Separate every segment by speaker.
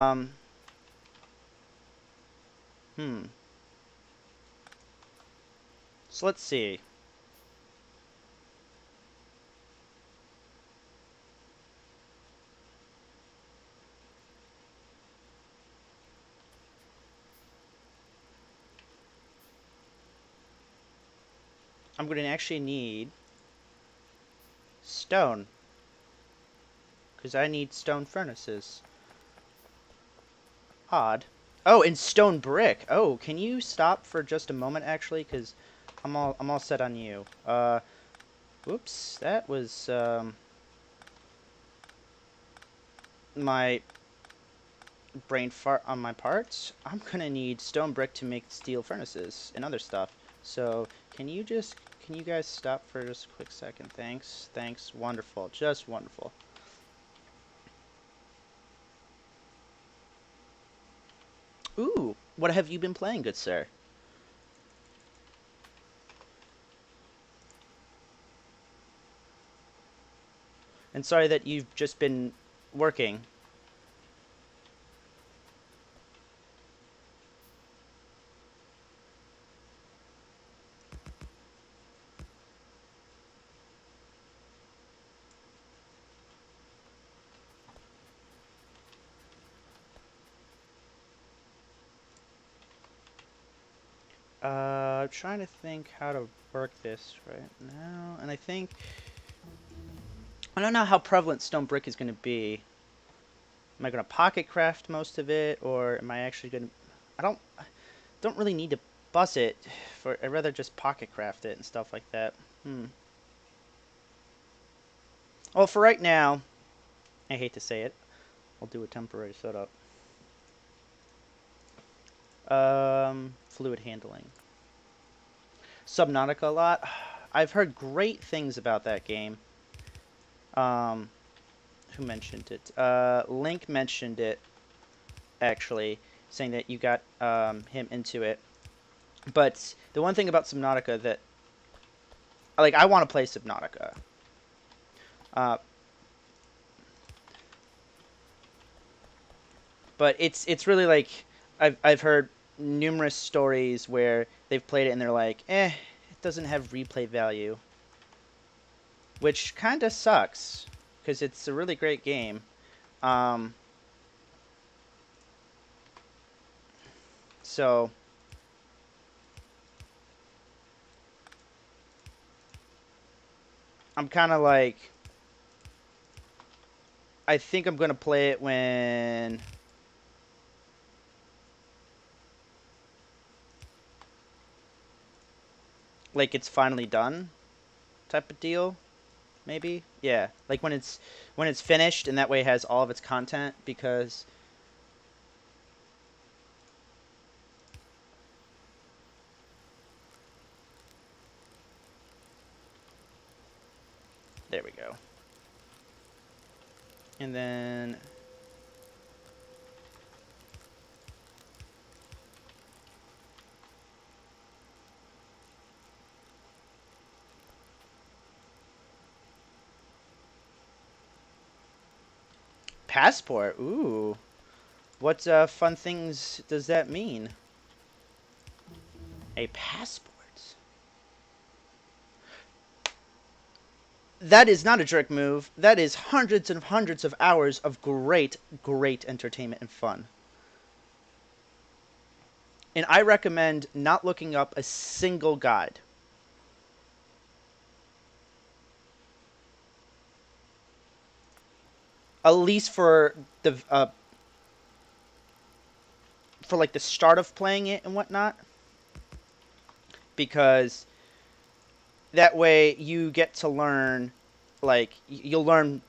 Speaker 1: Um, hmm. So let's see. I'm going to actually need stone. Because I need stone furnaces. Odd. Oh, and stone brick. Oh, can you stop for just a moment, actually? Because I'm all set on you. Whoops. That was, my brain fart on my parts. I'm gonna need stone brick to make steel furnaces and other stuff. So, can you guys stop for just a quick second? Thanks. Thanks. Wonderful. Just wonderful. Ooh, what have you been playing, good sir? And sorry that you've just been working. I'm trying to think how to work this right now, and I don't know how prevalent stone brick is going to be. Am I going to pocket craft most of it, or am I actually going to? I don't really need to bus it. I'd rather just pocket craft it and stuff like that. Hmm. Well, for right now, I hate to say it, I'll do a temporary setup. Fluid handling. Subnautica a lot. I've heard great things about that game. Um, who mentioned it? Link mentioned it, actually, saying that you got him into it. But the one thing about Subnautica that, like, I want to play Subnautica. Uh, but it's really like I've heard numerous stories where they've played it and they're like, it doesn't have replay value, which kind of sucks because it's a really great game. Um, so I'm kind of like, I think I'm gonna play it when like it's finally done, type of deal. Maybe, yeah, like when it's finished and that way it has all of its content because there we go. And then passport. Ooh, what fun things does that mean? A passport. That is not a jerk move. That is hundreds and hundreds of hours of great entertainment and fun. And I recommend not looking up a single guide. At least for like the start of playing it and whatnot, because that way you get to learn, like you'll learn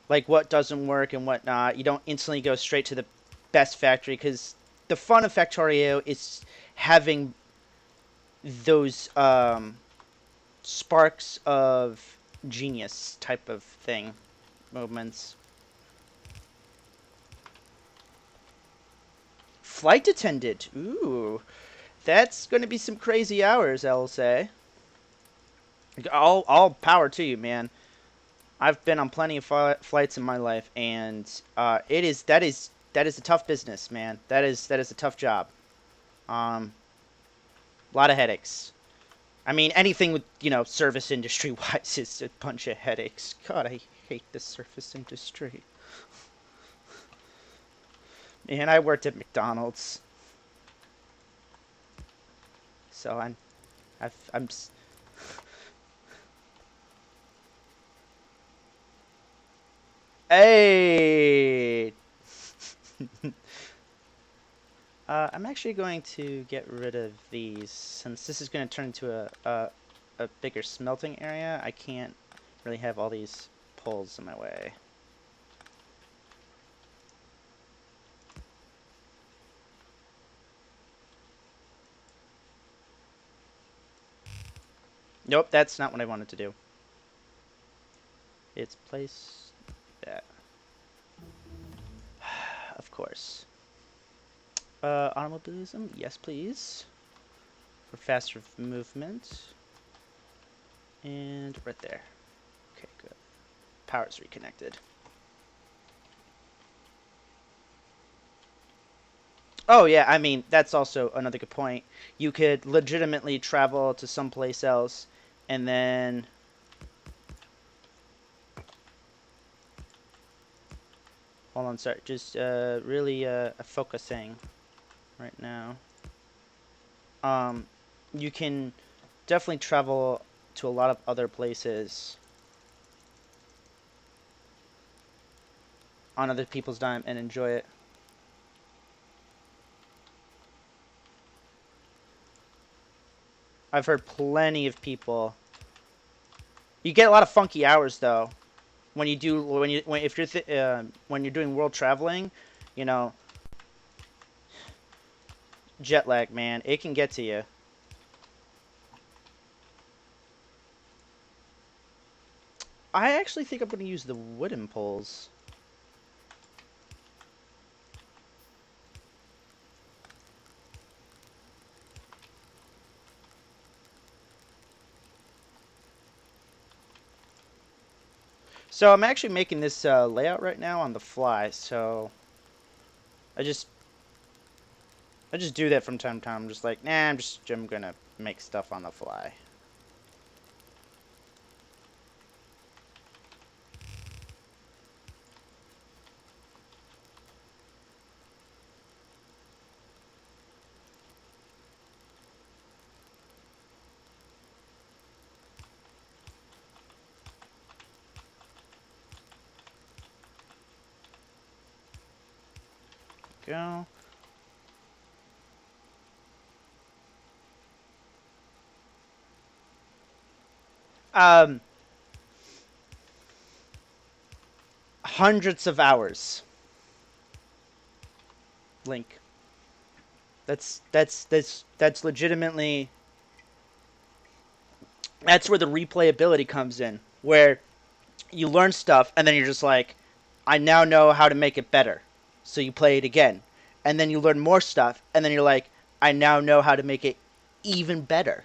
Speaker 1: like what doesn't work and whatnot. You don't instantly go straight to the best factory because the fun of Factorio is having those sparks of genius type of thing moments. Flight attendant. Ooh, that's going to be some crazy hours, I'll say. All power to you, man. I've been on plenty of flights in my life, and that is a tough business, man. That is a tough job. A lot of headaches. I mean, anything with service industry wise is a bunch of headaches. God, I hate the service industry. Man, I worked at McDonald's, so I'm. Hey. I'm actually going to get rid of these since this is going to turn into a bigger smelting area. I can't really have all these poles in my way. Nope, that's not what I wanted to do. It's place that. Of course. Automobilism, yes please. For faster movement. And right there. Okay, good. Power's reconnected. Oh yeah, I mean, that's also another good point. You could legitimately travel to someplace else and then hold on, sorry, just really focusing right now. You can definitely travel to a lot of other places on other people's dime and enjoy it. I've heard plenty of people. You get a lot of funky hours though when you do if you're when you're doing world traveling, you know, jet lag, man, it can get to you. I actually think I'm going to use the wooden poles. So I'm actually making this layout right now on the fly. So I just do that from time to time. I'm just like, nah, I'm gonna make stuff on the fly. Go. Um, hundreds of hours. Link. That's legitimately that's where the replayability comes in, where you learn stuff and then you're just like, I now know how to make it better. So you play it again. And then you learn more stuff and then you're like, I now know how to make it even better.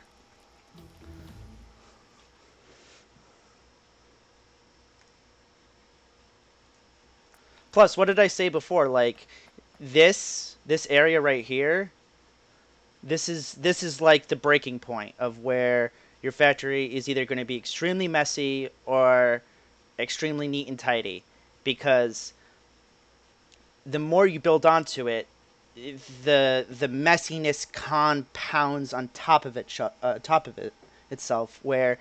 Speaker 1: Plus, what did I say before? Like this area right here, this is like the breaking point of where your factory is either going to be extremely messy or extremely neat and tidy, because the more you build onto it, the messiness compounds on top of it itself. Where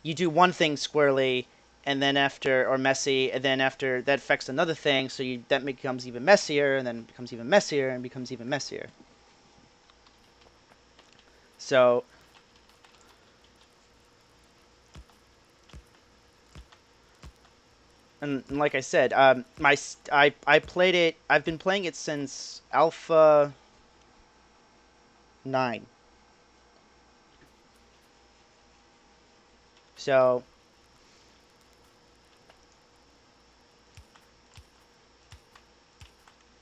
Speaker 1: you do one thing squarely, and then after or messy, and then after that affects another thing, so that becomes even messier, and then it becomes even messier, and becomes even messier. So and like I said, I played it. I've been playing it since Alpha 9. So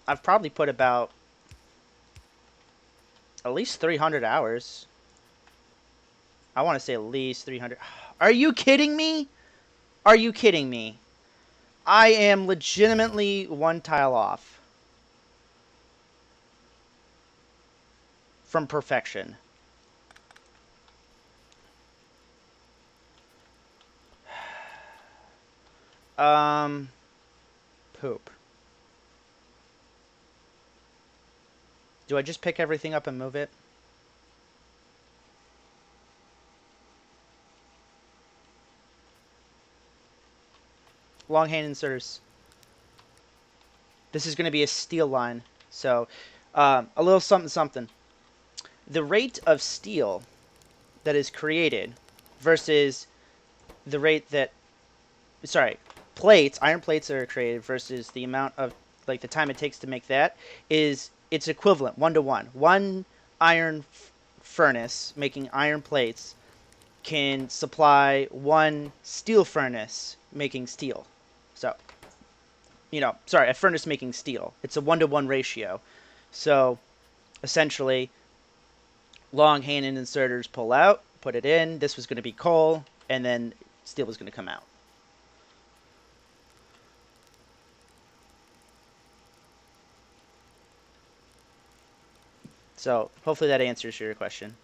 Speaker 1: I've probably put about at least 300 hours. I want to say at least 300. Are you kidding me? Are you kidding me? I am legitimately one tile off from perfection. Um, Poop. Do I just pick everything up and move it? Long hand inserters. This is going to be a steel line. So, a little something something. The rate of steel that is created versus the rate that, sorry, plates, iron plates that are created versus the amount of, like, the time it takes to make that is, it's equivalent, 1 to 1. One iron furnace making iron plates can supply one steel furnace making steel. So, sorry, a furnace making steel. It's a 1 to 1 ratio. So, essentially, long hand inserters pull out, put it in. This was going to be coal, and then steel was going to come out. So, hopefully that answers your question.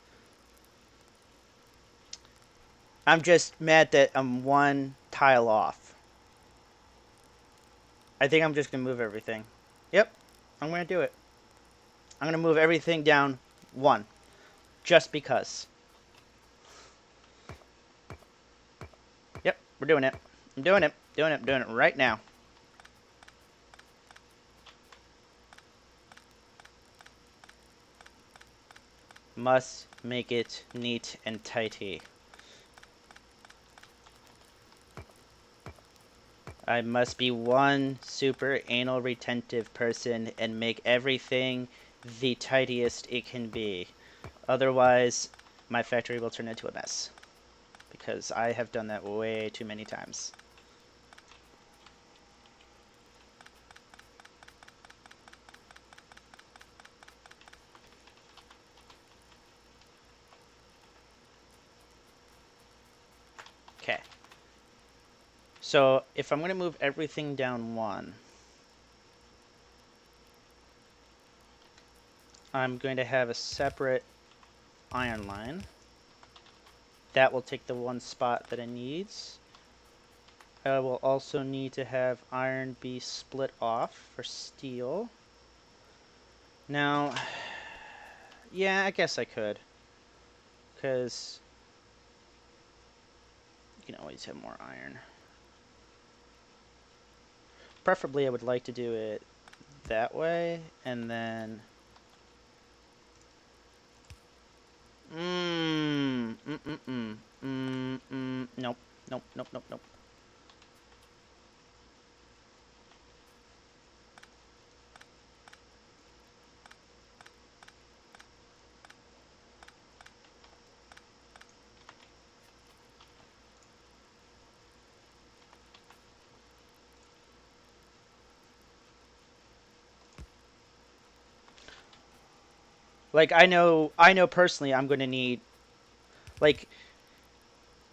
Speaker 1: I'm just mad that I'm one tile off. I think I'm just going to move everything. Yep, I'm going to do it. I'm going to move everything down 1. Just because. Yep, we're doing it. I'm doing it. Doing it right now. Must make it neat and tidy. I must be one super anal retentive person and make everything the tidiest it can be. Otherwise, my factory will turn into a mess. Because I have done that way too many times. Okay. So, if I'm going to move everything down 1, I'm going to have a separate iron line. That will take the 1 spot that it needs. I will also need to have iron be split off for steel. Now, yeah, I guess I could. Because you can always have more iron. Preferably, I would like to do it that way, and then... Nope, nope, nope, nope, nope. Like, I know personally I'm going to need, like,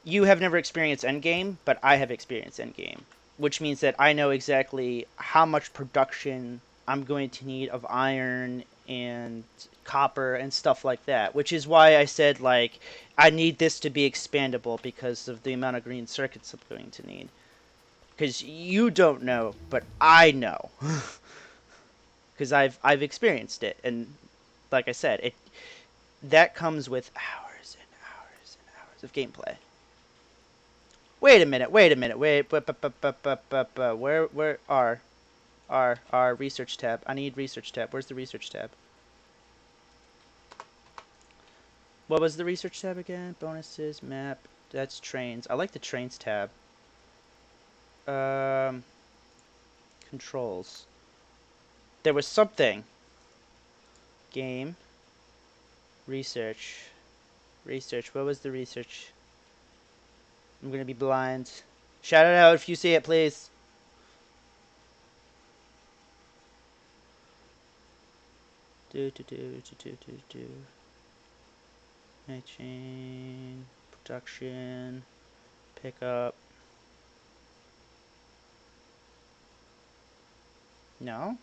Speaker 1: you have never experienced Endgame, but I have experienced Endgame, which means that I know exactly how much production I'm going to need of iron and copper and stuff like that, which is why I said, like, I need this to be expandable because of the amount of green circuits I'm going to need. Because you don't know, but I know. Because I've experienced it, and like I said, that comes with hours and hours and hours of gameplay. Wait a minute, wait, where are research tab? I need research tab. Where's the research tab? What was the research tab again? Bonuses, map, that's trains. I like the trains tab. Controls. There was something. Game. Research. Research. What was the research? I'm gonna be blind. Shout it out if you see it, please. Chain. Production. Pickup. No?